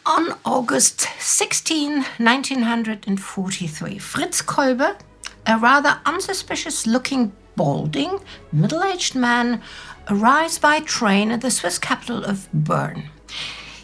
On August 16, 1943, Fritz Kolbe, a rather unsuspicious-looking, balding, middle-aged man, arrives by train at the Swiss capital of Bern.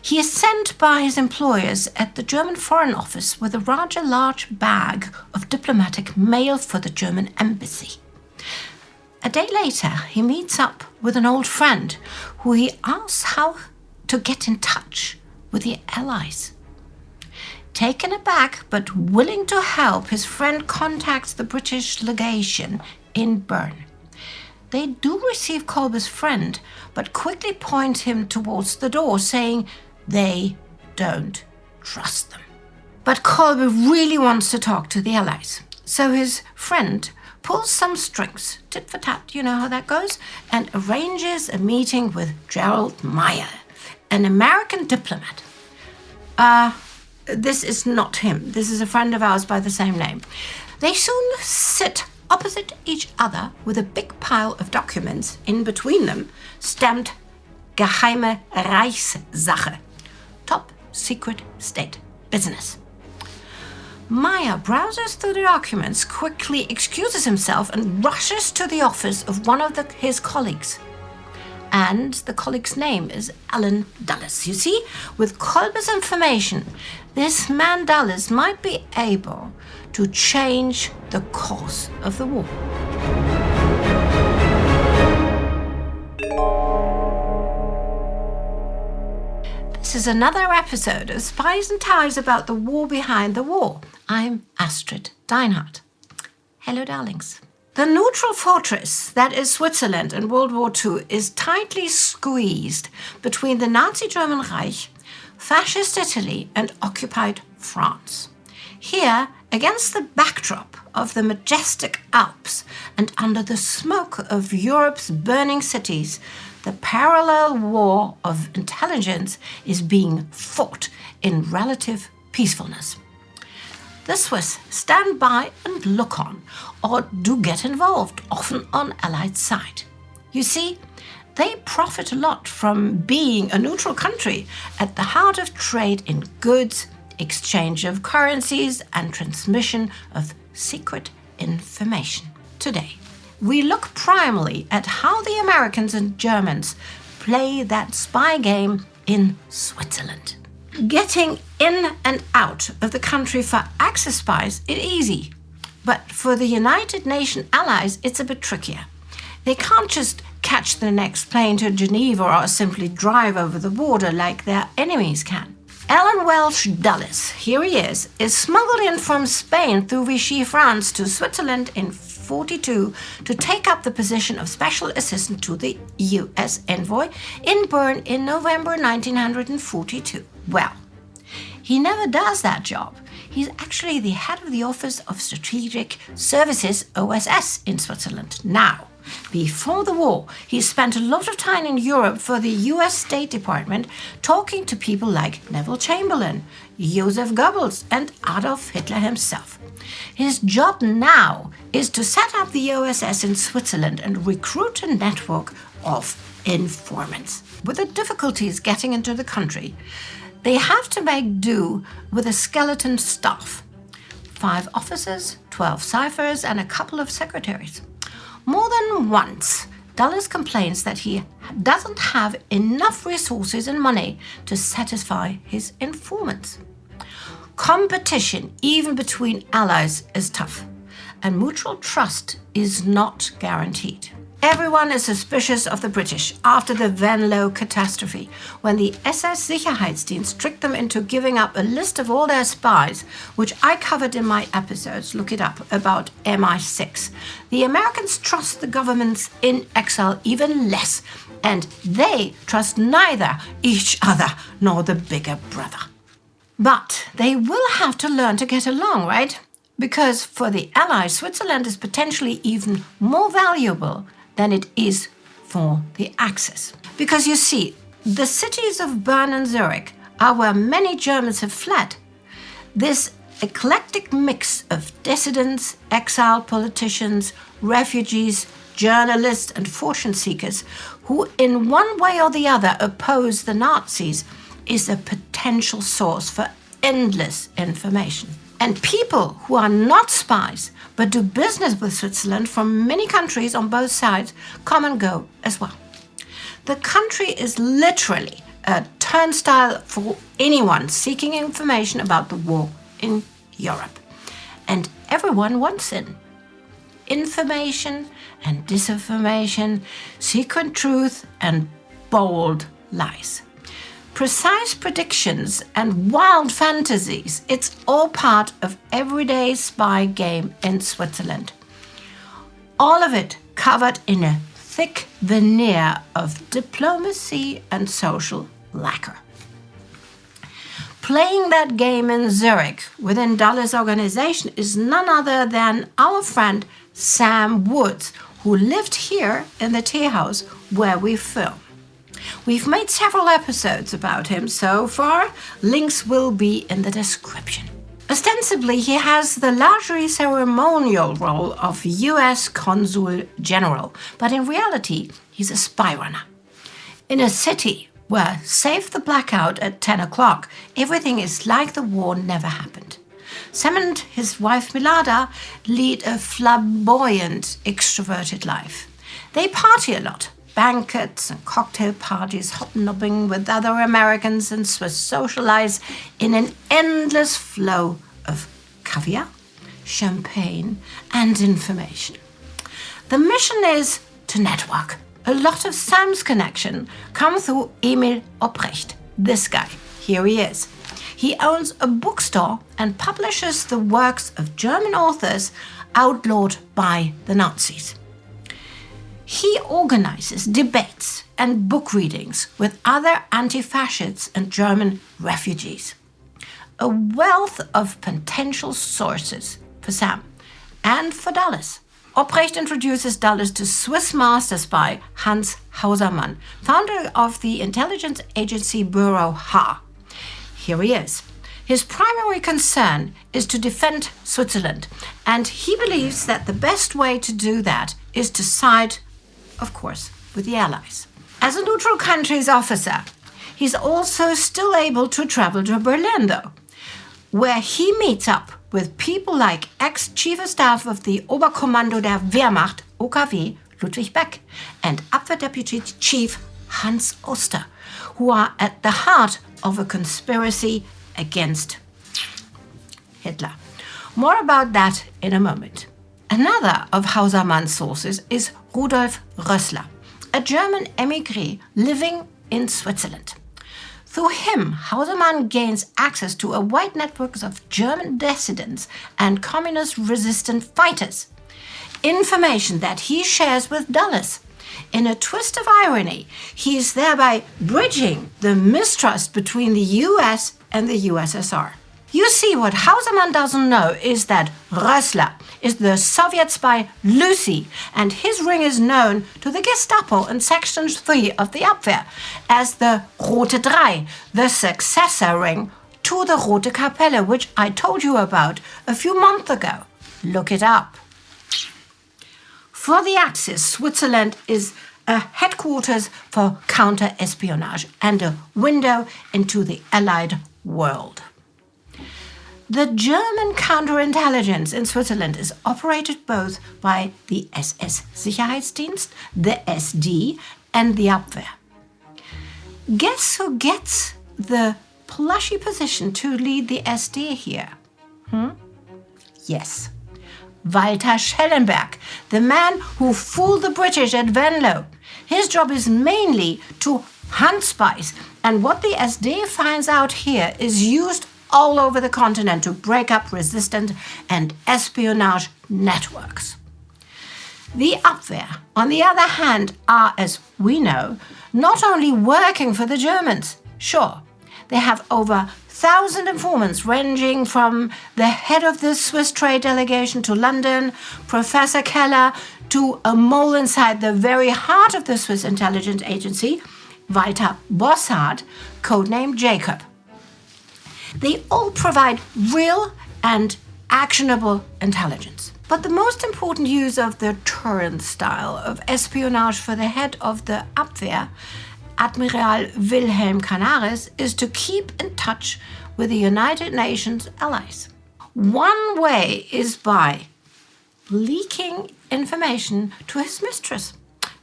He is sent by his employers at the German Foreign Office with a rather large bag of diplomatic mail for the German embassy. A day later, he meets up with an old friend who he asks how to get in touch with the Allies. Taken aback but willing to help, his friend contacts the British legation in Bern. They do receive Kolbe's friend, but quickly point him towards the door, saying they don't trust them. But Kolbe really wants to talk to the Allies, so his friend pulls some strings, tit for tat, you know how that goes, and arranges a meeting with Gerald Meyer, an American diplomat. This is not him. This is a friend of ours by the same name. They soon sit opposite each other with a big pile of documents in between them, stamped Geheime Reichssache, top secret state business. Meyer browses through the documents, quickly excuses himself, and rushes to the office of one of his colleagues. And the colleague's name is Alan Dulles. You see, with Kolbe's information, this man Dulles might be able to change the course of the war. This is another episode of Spies and Ties about the war behind the war. I'm Astrid Deinhard. Hello, darlings. The neutral fortress that is Switzerland in World War II is tightly squeezed between the Nazi German Reich, fascist Italy, and occupied France. Here, against the backdrop of the majestic Alps and under the smoke of Europe's burning cities, the parallel war of intelligence is being fought in relative peacefulness. The Swiss stand by and look on, or do get involved, often on Allied side. You see, they profit a lot from being a neutral country at the heart of trade in goods, exchange of currencies, and transmission of secret information. Today, we look primarily at how the Americans and Germans play that spy game in Switzerland. Getting in and out of the country for Axis spies is easy, but for the United Nations allies, it's a bit trickier. They can't just catch the next plane to Geneva or simply drive over the border like their enemies can. Alan Welsh Dulles, here he is smuggled in from Spain through Vichy, France to Switzerland in 1942 to take up the position of special assistant to the US envoy in Bern in November 1942. Well, he never does that job. He's actually the head of the Office of Strategic Services, OSS, in Switzerland now. Before the war, he spent a lot of time in Europe for the US State Department, talking to people like Neville Chamberlain, Joseph Goebbels, and Adolf Hitler himself. His job now is to set up the OSS in Switzerland and recruit a network of informants. With the difficulties getting into the country, they have to make do with a skeleton staff. 5 officers, 12 ciphers, and a couple of secretaries. More than once, Dulles complains that he doesn't have enough resources and money to satisfy his informants. Competition, even between allies, is tough, and mutual trust is not guaranteed. Everyone is suspicious of the British after the Venlo catastrophe, when the SS Sicherheitsdienst tricked them into giving up a list of all their spies, which I covered in my episodes, look it up, about MI6. The Americans trust the governments in exile even less, and they trust neither each other nor the bigger brother. But they will have to learn to get along, right? Because for the Allies, Switzerland is potentially even more valuable than it is for the Axis. Because you see, the cities of Bern and Zurich are where many Germans have fled. This eclectic mix of dissidents, exiled politicians, refugees, journalists, and fortune seekers who in one way or the other oppose the Nazis is a potential source for endless information. And people who are not spies but do business with Switzerland from many countries on both sides come and go as well. The country is literally a turnstile for anyone seeking information about the war in Europe. And everyone wants in. Information and disinformation, secret truth and bold lies. Precise predictions and wild fantasies, it's all part of everyday spy game in Switzerland. All of it covered in a thick veneer of diplomacy and social lacquer. Playing that game in Zurich within Dulles' organization is none other than our friend Sam Woods, who lived here in the tea house where we film. We've made several episodes about him so far. Links will be in the description. Ostensibly, he has the largely ceremonial role of US Consul General, but in reality, he's a spy runner. In a city where, save the blackout at 10 o'clock, everything is like the war never happened. Sam and his wife Milada lead a flamboyant, extroverted life. They party a lot. Banquets and cocktail parties, hobnobbing with other Americans and Swiss socialize in an endless flow of caviar, champagne, and information. The mission is to network. A lot of Sam's connection come through Emil Obrecht. This guy, here he is. He owns a bookstore and publishes the works of German authors outlawed by the Nazis. He organizes debates and book readings with other anti-fascists and German refugees. A wealth of potential sources for Sam and for Dulles. Obrecht introduces Dulles to Swiss master spy Hans Hausermann, founder of the intelligence agency Bureau H. Here he is. His primary concern is to defend Switzerland, and he believes that the best way to do that is to side, of course, with the Allies. As a neutral country's officer, he's also still able to travel to Berlin, though, where he meets up with people like ex-Chief of Staff of the Oberkommando der Wehrmacht, OKW, Ludwig Beck, and Abwehr Deputy Chief Hans Oster, who are at the heart of a conspiracy against Hitler. More about that in a moment. Another of Hausermann's sources is Rudolf Rössler, a German émigré living in Switzerland. Through him, Hausermann gains access to a wide network of German dissidents and communist-resistant fighters. Information that he shares with Dulles. In a twist of irony, he is thereby bridging the mistrust between the US and the USSR. You see, what Hausermann doesn't know is that Rössler is the Soviet spy Lucy, and his ring is known to the Gestapo in Section 3 of the Abwehr as the Rote Drei, the successor ring to the Rote Kapelle, which I told you about a few months ago. Look it up. For the Axis, Switzerland is a headquarters for counter-espionage and a window into the Allied world. The German counterintelligence in Switzerland is operated both by the SS Sicherheitsdienst, the SD, and the Abwehr. Guess who gets the plushy position to lead the SD here? Yes, Walter Schellenberg, the man who fooled the British at Venlo. His job is mainly to hunt spies, and what the SD finds out here is used all over the continent to break up resistance and espionage networks. The Abwehr, on the other hand, are, as we know, not only working for the Germans. Sure, they have over 1,000 informants ranging from the head of the Swiss trade delegation to London, Professor Keller, to a mole inside the very heart of the Swiss intelligence agency, Walter Bossard, codenamed Jacob. They all provide real and actionable intelligence. But the most important use of the Turin style of espionage for the head of the Abwehr Admiral Wilhelm Canaris is to keep in touch with the United Nations allies. One way is by leaking information to his mistress,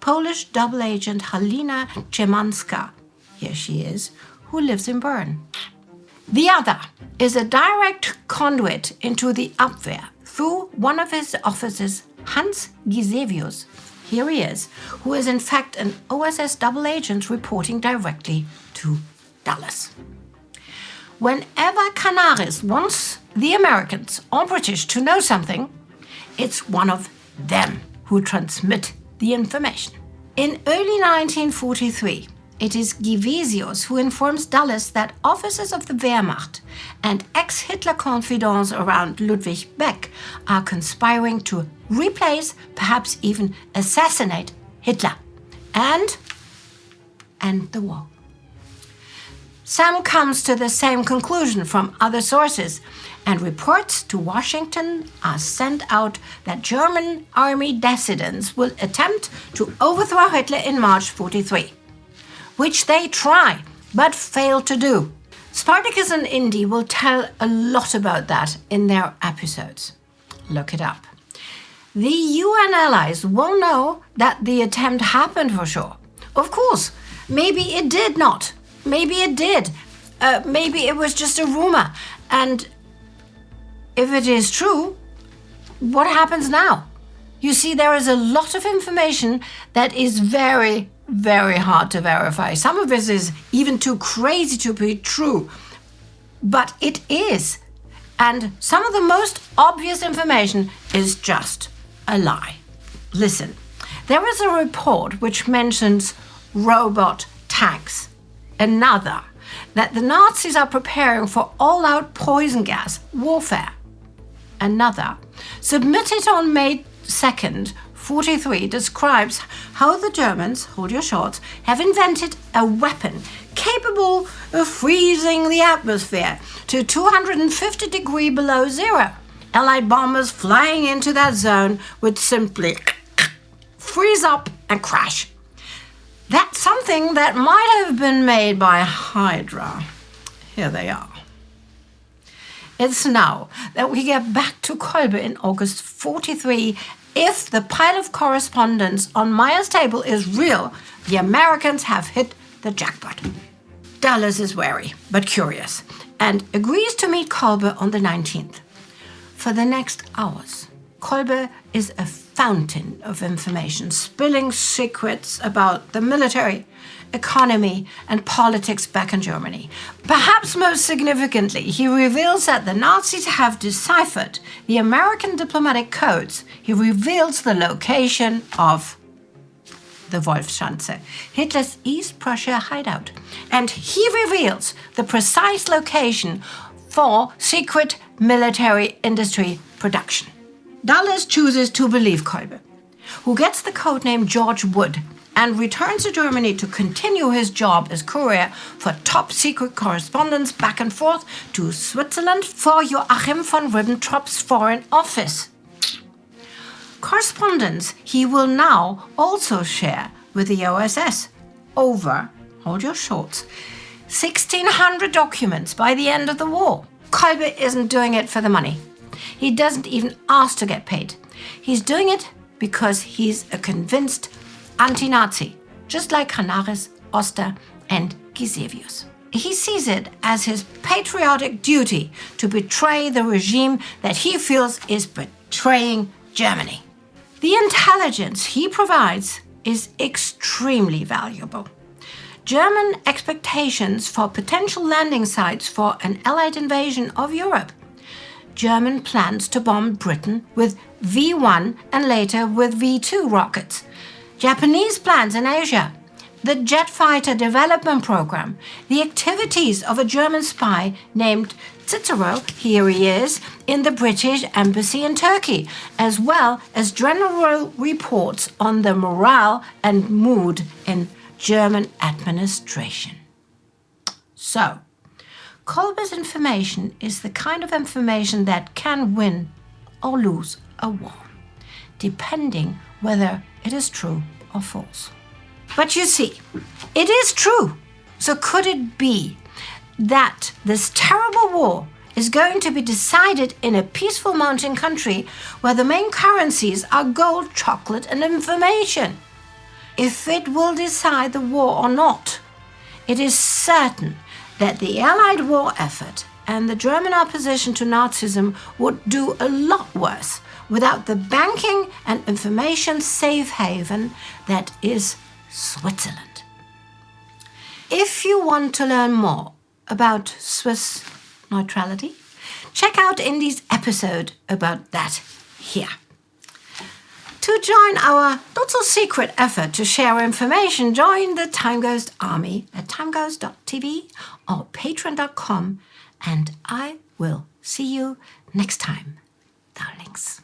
Polish double agent Halina Czemanska, here she is, who lives in Bern. The other is a direct conduit into the Abwehr through one of his officers, Hans Gisevius, here he is, who is in fact an OSS double agent reporting directly to Dulles. Whenever Canaris wants the Americans or British to know something, it's one of them who transmit the information. In early 1943, it is Givesius who informs Dulles that officers of the Wehrmacht and ex-Hitler confidants around Ludwig Beck are conspiring to replace, perhaps even assassinate Hitler and end the war. Sam comes to the same conclusion from other sources, and reports to Washington are sent out that German army dissidents will attempt to overthrow Hitler in March 1943, which they try but fail to do. Spartacus and Indy will tell a lot about that in their episodes. Look it up. The UN allies will know that the attempt happened for sure. Of course, maybe it did not. Maybe it did. Maybe it was just a rumor. And if it is true, what happens now? You see, there is a lot of information that is very, very hard to verify. Some of this is even too crazy to be true. But it is. And some of the most obvious information is just a lie. Listen, there is a report which mentions robot tanks. Another, that the Nazis are preparing for all-out poison gas warfare. Another, submitted on May 2nd, 1943, describes how the Germans, hold your shorts, have invented a weapon capable of freezing the atmosphere to 250 degrees below zero. Allied bombers flying into that zone would simply freeze up and crash. That's something that might have been made by Hydra. Here they are. It's now that we get back to Kolbe in August 1943. If the pile of correspondence on Meyer's table is real, the Americans have hit the jackpot. Dulles is wary, but curious, and agrees to meet Kolbe on the 19th. For the next hours, Kolbe is a fountain of information, spilling secrets about the military, economy, and politics back in Germany. Perhaps most significantly, he reveals that the Nazis have deciphered the American diplomatic codes. He reveals the location of the Wolfschanze, Hitler's East Prussia hideout. And he reveals the precise location for secret military industry production. Dulles chooses to believe Kolbe, who gets the codename George Wood and returns to Germany to continue his job as courier for top-secret correspondence back and forth to Switzerland for Joachim von Ribbentrop's Foreign Office. Correspondence he will now also share with the OSS over, hold your shorts, 1,600 documents by the end of the war. Kolbe isn't doing it for the money. He doesn't even ask to get paid. He's doing it because he's a convinced anti-Nazi, just like Canaris, Oster, and Gisevius. He sees it as his patriotic duty to betray the regime that he feels is betraying Germany. The intelligence he provides is extremely valuable. German expectations for potential landing sites for an Allied invasion of Europe. German plans to bomb Britain with V-1 and later with V-2 rockets. Japanese plans in Asia. The jet fighter development program. The activities of a German spy named Cicero, here he is, in the British embassy in Turkey, as well as general reports on the morale and mood in German administration. So, Kolbe's information is the kind of information that can win or lose a war, depending whether it is true or false. But you see, it is true. So could it be that this terrible war is going to be decided in a peaceful mountain country where the main currencies are gold, chocolate, and information? If it will decide the war or not, it is certain that the Allied war effort and the German opposition to Nazism would do a lot worse without the banking and information safe haven that is Switzerland. If you want to learn more about Swiss neutrality, check out Indy's episode about that here. To join our not-so-secret effort to share information, join the Time Ghost Army at timeGhost.tv or patreon.com, and I will see you next time, darlings.